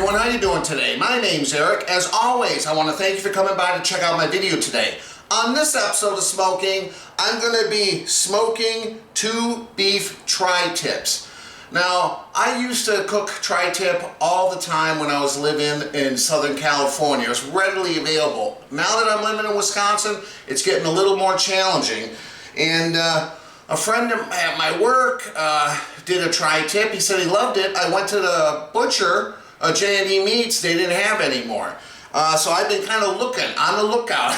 everyone, how you doing today? My name's Eric. As always, I want to thank you for coming by to check out my video today. On this episode of Smo'King, I'm going to be smoking 2 beef tri-tips. Now, I used to cook tri-tip all the time when I was living in Southern California. It was readily available. Now that I'm living in Wisconsin, it's getting a little more challenging. And a friend at my work did a tri-tip. He said he loved it. I went to the butcher, J&E Meats. They didn't have any more. So I've been kind of looking, on the lookout.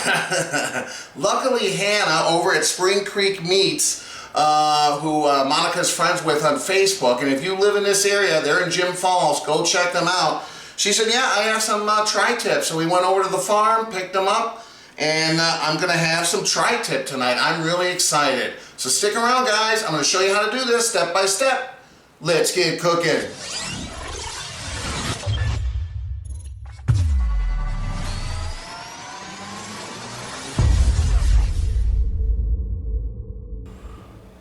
Luckily, Hannah over at Spring Creek Meats, who Monica's friends with on Facebook, and if you live in this area, they're in Jim Falls, go check them out. She said, yeah, I have some tri-tips. So we went over to the farm, picked them up, and I'm going to have some tri-tip tonight. I'm really excited. So stick around, guys. I'm going to show you how to do this step by step. Let's get cooking.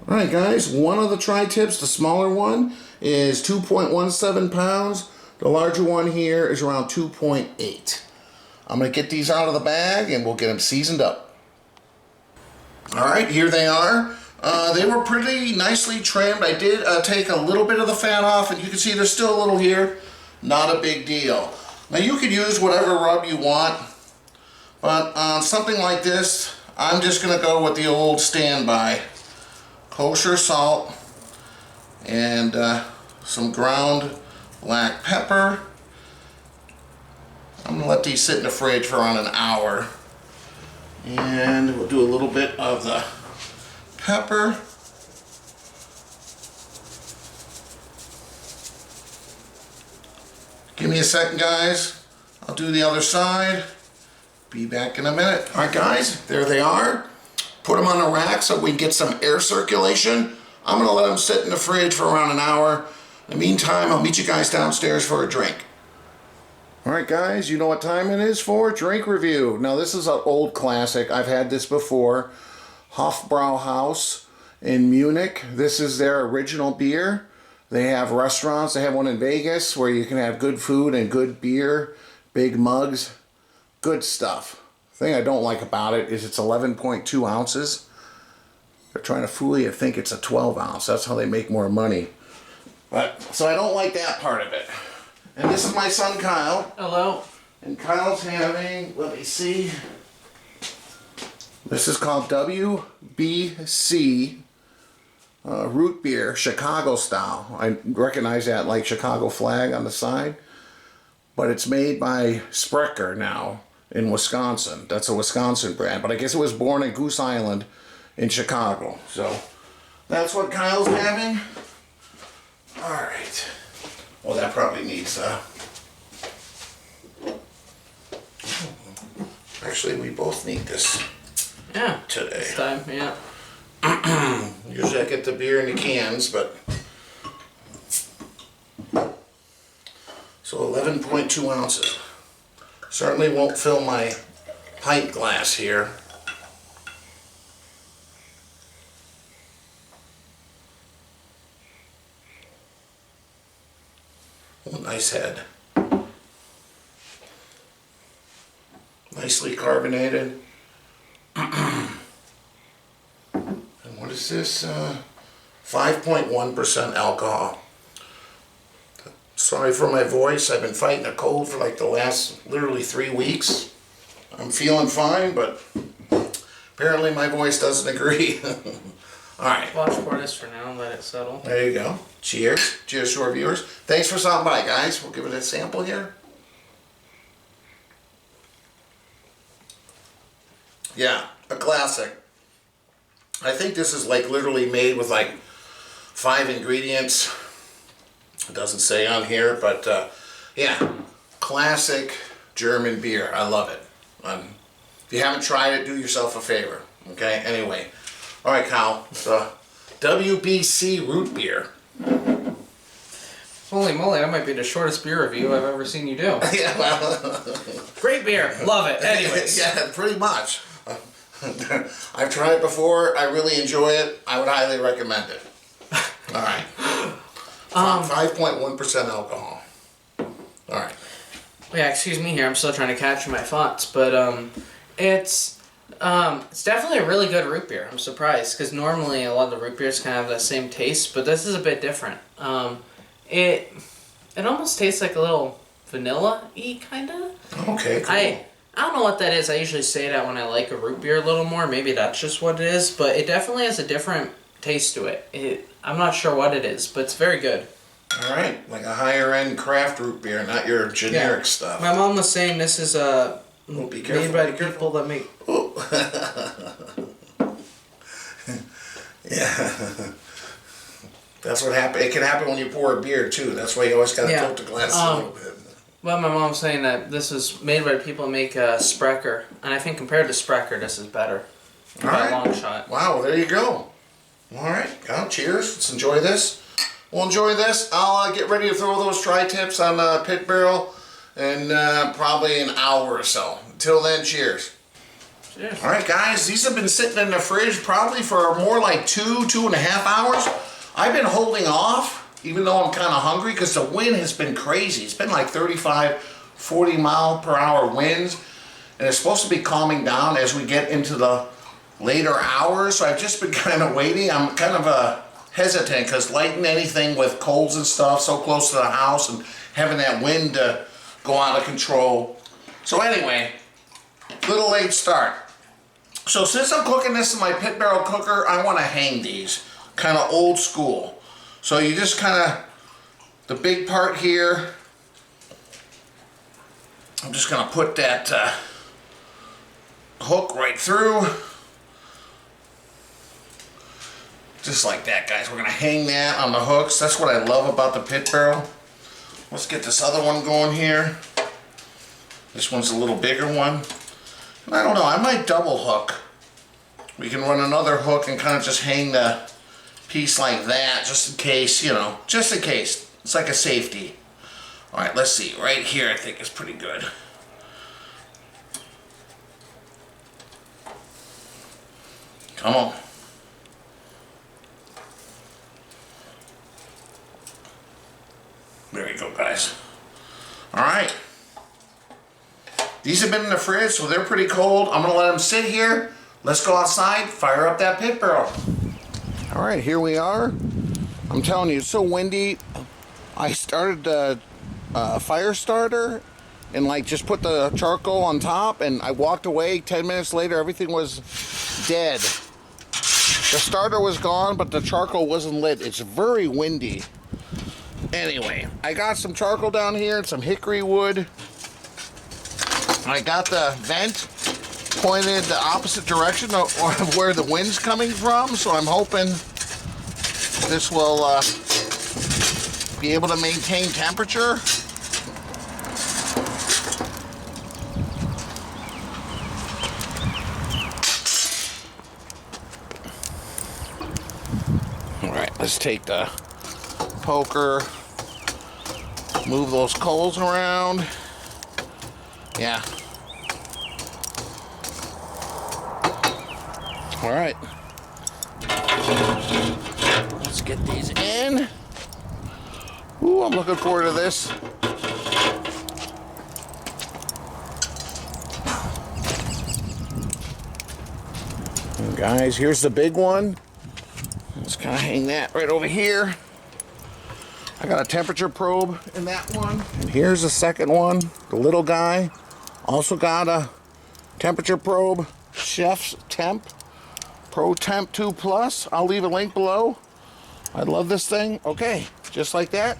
Alright guys, one of the tri-tips, the smaller one, is 2.17 pounds. The larger one here is around 2.8. I'm going to get these out of the bag and we'll get them seasoned up. Alright, here they are. They were pretty nicely trimmed. I did take a little bit of the fat off, and you can see there's still a little here. Not a big deal. Now you could use whatever rub you want, but on something like this, I'm just going to go with the old standby. Kosher salt and some ground black pepper. I'm going to let these sit in the fridge for around an hour. And we'll do a little bit of the pepper. Give me a second, guys. I'll do the other side. Be back in a minute. All right, guys, there they are. Put them on a rack so we can get some air circulation. I'm going to let them sit in the fridge for around an hour. In the meantime, I'll meet you guys downstairs for a drink. Alright guys, you know what time it is for drink review. Now this is an old classic. I've had this before. Hofbrauhaus in Munich. This is their original beer. They have restaurants. They have one in Vegas where you can have good food and good beer. Big mugs. Good stuff. The thing I don't like about it is it's 11.2 ounces. They're trying to fool you to think it's a 12 ounce. That's how they make more money. So I don't like that part of it. And this is my son Kyle. Hello. And Kyle's having, let me see. This is called WBC root beer, Chicago style. I recognize that like Chicago flag on the side. But it's made by Sprecher now in Wisconsin. That's a Wisconsin brand, but I guess it was born in Goose Island in Chicago. So that's what Kyle's having. All right. Well, that probably needs actually, we both need this. Yeah. Today. This time, yeah. Usually I get the beer in the cans, but so 11.2 ounces. Certainly won't fill my pint glass here. Oh, nice head. Nicely carbonated. And what is this? 5.1% alcohol. Sorry for my voice. I've been fighting a cold for like the last literally 3 weeks. I'm feeling fine, but apparently my voice doesn't agree. Alright. Watch for this for now and let it settle. There you go. Cheers. Cheers to our viewers. Thanks for stopping by, guys. We'll give it a sample here. Yeah, a classic. I think this is like literally made with like 5 ingredients. It doesn't say on here, but yeah, classic German beer. I love it. If you haven't tried it, do yourself a favor. Okay, anyway. All right, Kyle, so WBC root beer. Holy moly, that might be the shortest beer review I've ever seen you do. Yeah, well. Great beer. Love it. Anyways. Yeah, pretty much. I've tried it before. I really enjoy it. I would highly recommend it. All right. 5.1% alcohol. All right. Yeah, excuse me here. I'm still trying to capture my thoughts, but it's definitely a really good root beer. I'm surprised because normally a lot of the root beers kind of have the same taste, but this is a bit different. It almost tastes like a little vanilla-y kind of. Okay, cool. I don't know what that is. I usually say that when I like a root beer a little more. Maybe that's just what it is, but it definitely has a different taste to it. I'm not sure what it is, but it's very good. All right, like a higher end craft root beer, not your generic stuff. My mom was saying this is be careful, made by be careful. people that make. Oh. Yeah. That's what happens. It can happen when you pour a beer too. That's why you always got to tilt the glass a little bit. Well, my mom's saying that this is made by people that make Sprecher, and I think compared to Sprecher, this is better. All By right. a long shot. Wow, well, there you go. All right, cheers. Let's enjoy this. We'll enjoy this. I'll get ready to throw those tri-tips on the pit barrel in probably an hour or so. Until then, cheers. Cheers. All right, guys, these have been sitting in the fridge probably for more like 2.5 hours. I've been holding off, even though I'm kind of hungry, because the wind has been crazy. It's been like 35, 40 mile per hour winds, and it's supposed to be calming down as we get into the later hours. So I've just been kind of waiting. I'm kind of hesitant because lighting anything with coals and stuff so close to the house and having that wind go out of control. So anyway, little late start. So since I'm cooking this in my pit barrel cooker, I want to hang these, kind of old school. So you just kind of, the big part here, I'm just going to put that hook right through. Just like that, guys. We're going to hang that on the hooks. That's what I love about the pit barrel. Let's get this other one going here. This one's a little bigger one. And I don't know, I might double hook. We can run another hook and kind of just hang the piece like that, just in case, you know, just in case. It's like a safety. All right, let's see. Right here, I think is pretty good. Come on. There you go, guys. All right. These have been in the fridge, so they're pretty cold. I'm gonna let them sit here. Let's go outside, fire up that pit barrel. All right, here we are. I'm telling you, it's so windy. I started the fire starter and like just put the charcoal on top, and I walked away. 10 minutes later, everything was dead. The starter was gone, but the charcoal wasn't lit. It's very windy. Anyway, I got some charcoal down here and some hickory wood. I got the vent pointed the opposite direction of where the wind's coming from, so I'm hoping this will be able to maintain temperature. All right, let's take the poker, move those coals around. Yeah. All right. Let's get these in. Ooh, I'm looking forward to this. And guys, here's the big one. Let's kind of hang that right over here. I got a temperature probe in that one. And here's the second one, the little guy. Also got a temperature probe, Chef's Temp, Pro Temp 2 Plus. I'll leave a link below. I love this thing. Okay, just like that.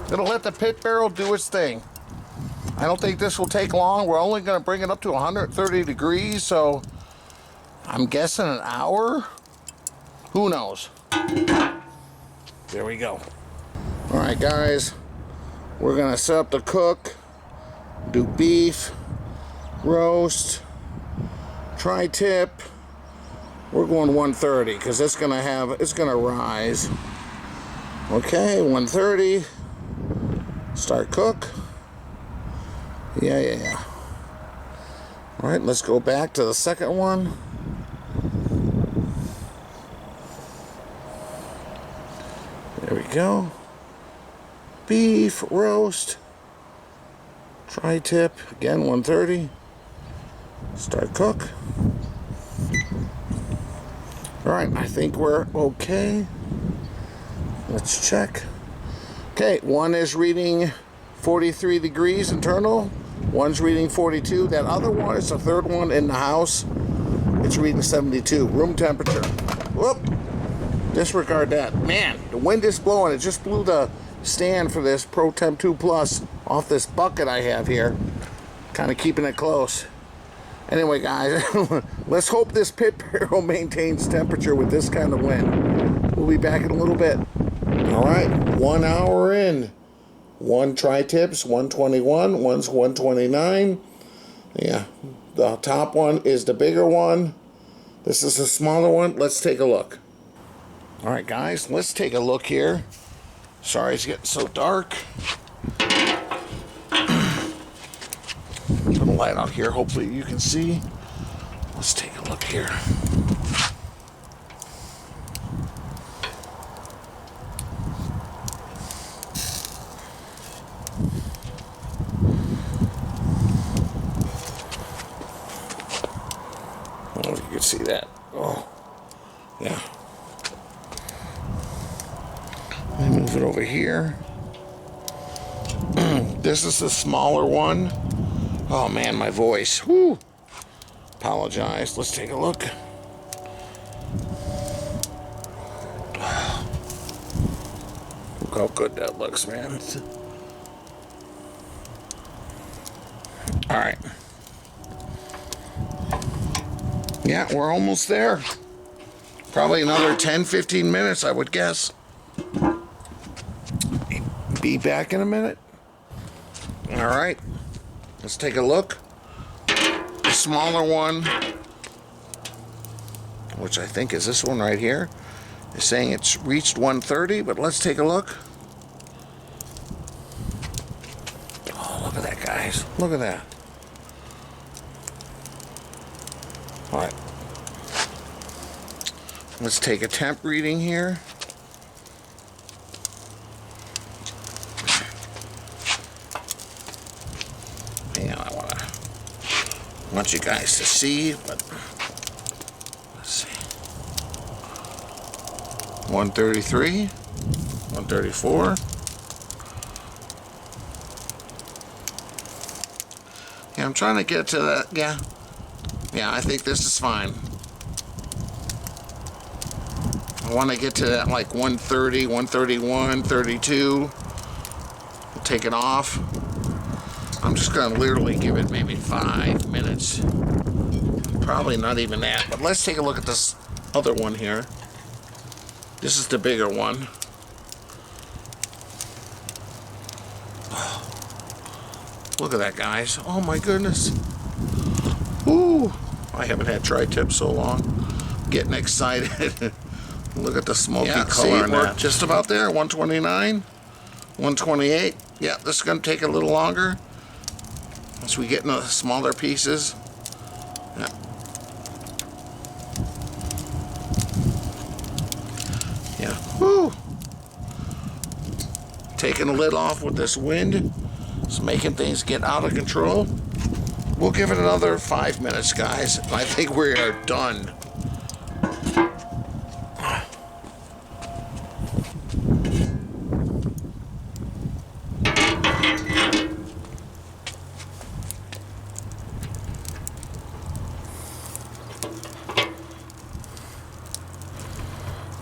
Gonna let the pit barrel do its thing. I don't think this will take long. We're only gonna bring it up to 130 degrees, so I'm guessing an hour. Who knows? There we go. All right, guys, we're gonna set up the cook, do beef, roast, tri-tip. We're going 130 because it's gonna rise. Okay, 130. Start cook. Yeah. All right, let's go back to the second one. There we go. Beef roast. Tri-tip, again 130. Start cook. Alright, I think we're okay. Let's check. Okay, one is reading 43 degrees internal. One's reading 42. That other one is the third one in the house. It's reading 72. Room temperature. Whoop! Disregard that. Man, the wind is blowing. It just blew the stand for this Pro Temp 2 Plus off this bucket I have here. Kind of keeping it close. Anyway, guys, let's hope this pit barrel maintains temperature with this kind of wind. We'll be back in a little bit. All right, 1 hour in. One tri-tips, 121, one's 129. Yeah, the top one is the bigger one. This is the smaller one. Let's take a look. All right, guys, let's take a look here. Sorry it's getting so dark. Put a light out here, hopefully you can see. Let's take a look here. I don't know if you can see that. Oh, yeah. Let me move it over here. This is the smaller one. Oh man, my voice. Whoo! Apologize. Let's take a look. Look how good that looks, man. Alright. Yeah, we're almost there. Probably another 10-15 minutes, I would guess. Be back in a minute. Alright. Let's take a look. The smaller one, which I think is this one right here, is saying it's reached 130, but let's take a look. Oh, look at that, guys. Look at that. All right. Let's take a temp reading here. I want you guys to see, but let's see. 133, 134. Yeah, I'm trying to get to that. Yeah, I think this is fine. I want to get to that like 130, 131, 32. Take it off. I'm just going to literally give it maybe 5 minutes. Probably not even that. But let's take a look at this other one here. This is the bigger one. Look at that, guys. Oh my goodness. Ooh. I haven't had tri-tip so long. Getting excited. Look at the smoky color in that. Just about there. 129. 128. Yeah, this is going to take a little longer. As we get into smaller pieces. Yeah. Yeah. Woo! Taking the lid off with this wind. It's making things get out of control. We'll give it another 5 minutes, guys. I think we are done.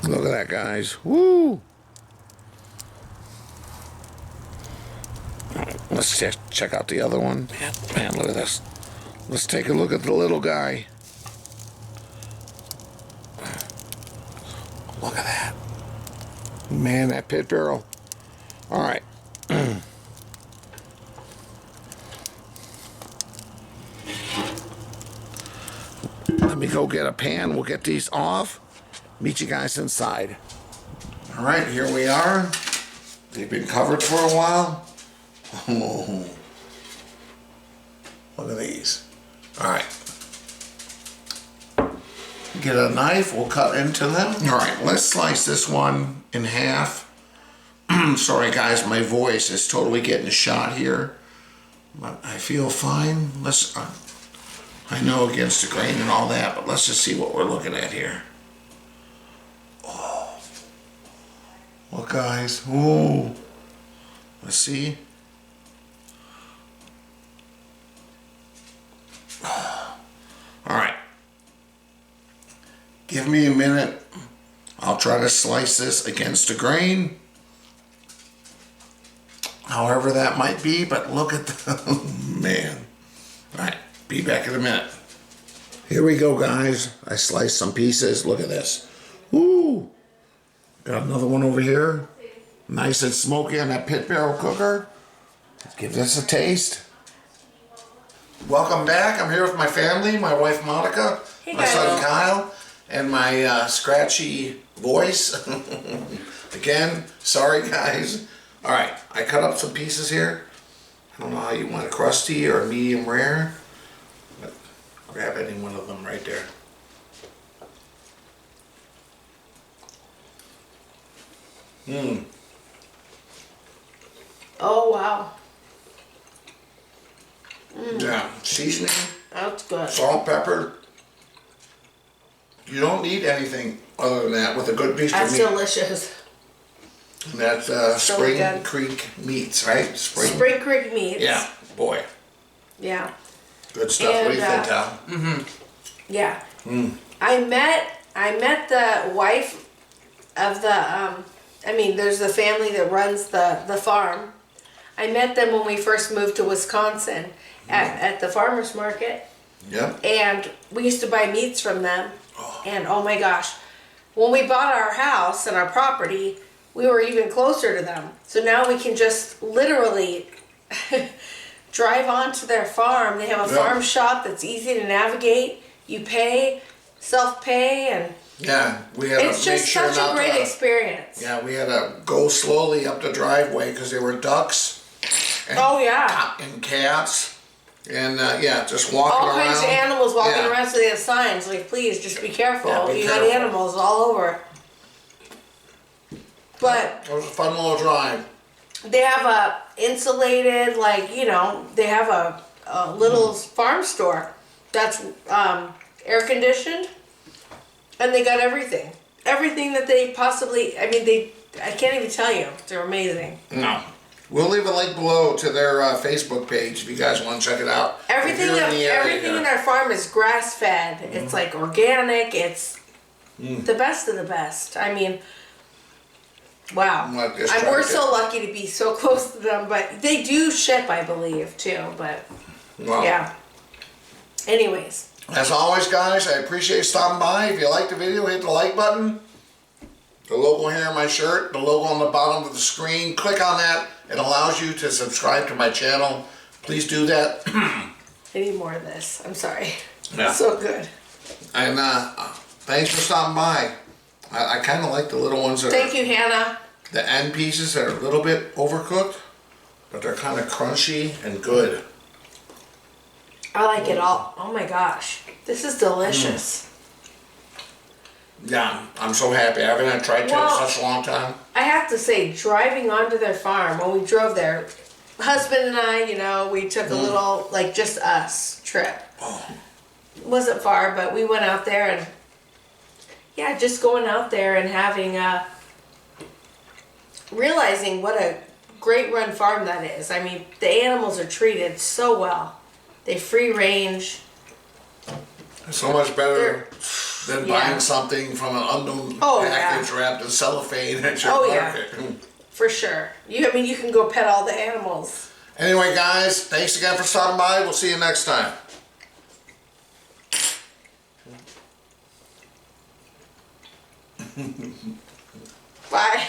Look at that, guys. Woo! Let's check out the other one. Man, look at this. Let's take a look at the little guy. Look at that. Man, that pit barrel. All right. Let me go get a pan. We'll get these off. Meet you guys inside. All right, here we are. They've been covered for a while. Oh, look at these. All right. Get a knife, we'll cut into them. All right, let's slice this one in half. Sorry guys, my voice is totally getting shot here. But I feel fine. Let's. I know against the grain and all that, but let's just see what we're looking at here. Oh, look, guys. Ooh. Let's see. All right. Give me a minute. I'll try to slice this against the grain. However that might be, but look at the, man. All right, be back in a minute. Here we go, guys. I sliced some pieces. Look at this. Ooh. Got another one over here. Nice and smoky on that pit barrel cooker. Let's give this a taste. Welcome back. I'm here with my family, my wife Monica, Hey, my son Kyle, and my scratchy voice. Again, sorry guys. All right, I cut up some pieces here. I don't know how you want it, crusty or medium rare, but grab any one of them right there. Mmm. Oh, wow. Yeah, seasoning, That's good. salt, pepper. You don't need anything other than that with a good piece That's of meat. delicious. And that's So Spring good. Creek Meats, right? Spring Creek meats. Yeah, boy, Yeah. good stuff. What do you And, think, Tal? Yeah. Mm. I met the wife of the, there's the family that runs the farm. I met them when we first moved to Wisconsin at the farmer's market. Yep. And we used to buy meats from them. And oh my gosh, when we bought our house and our property, we were even closer to them. So now we can just literally drive onto their farm. They have a Yeah. farm shop that's easy to navigate. You pay, self-pay, and Yeah, we had it's to make just sure such not a great to. experience. Yeah, we had to go slowly up the driveway because there were ducks and, Oh yeah. and cats, and yeah, just walking All around. kinds of animals walking Yeah. around, so they have signs like, please just be careful. Yeah, be You careful. got animals all over. But It was a fun little drive. they have a insulated, they have a little farm store that's air conditioned, and they got everything that they possibly. I can't even tell you. They're amazing. No. We'll leave a link below to their Facebook page if you guys want to check it out. If Everything you're in the area everything here. in our farm is grass fed. It's like organic. It's the best of the best. Wow. Like this We're tractor. so lucky to be so close to them, but they do ship, I believe, too. But Well, yeah. Anyways, as always, guys, I appreciate you stopping by. If you liked the video, hit the like button. The logo here on my shirt, the logo on the bottom of the screen. Click on that. It allows you to subscribe to my channel. Please do that. I need more of this. I'm sorry. Yeah. So good. And thanks for stopping by. I kind of like the little ones that Thank are, you, Hannah. the end pieces that are a little bit overcooked, but they're kind of crunchy and good. I like it all. Oh my gosh. This is delicious. Yeah, I'm so happy. I haven't had tri-tip Well- in such a long time. I have to say, driving onto their farm, when we drove there, husband and I, we took a little, just us trip. Oh. It wasn't far, but we went out there and, yeah, just going out there and having, realizing what a great run farm that is. The animals are treated so well. They free range. So much better than Yeah. buying something from an unknown Oh, package wrapped in cellophane at your Oh, yeah. market. For sure. You can go pet all the animals. Anyway, guys, thanks again for stopping by. We'll see you next time. Bye.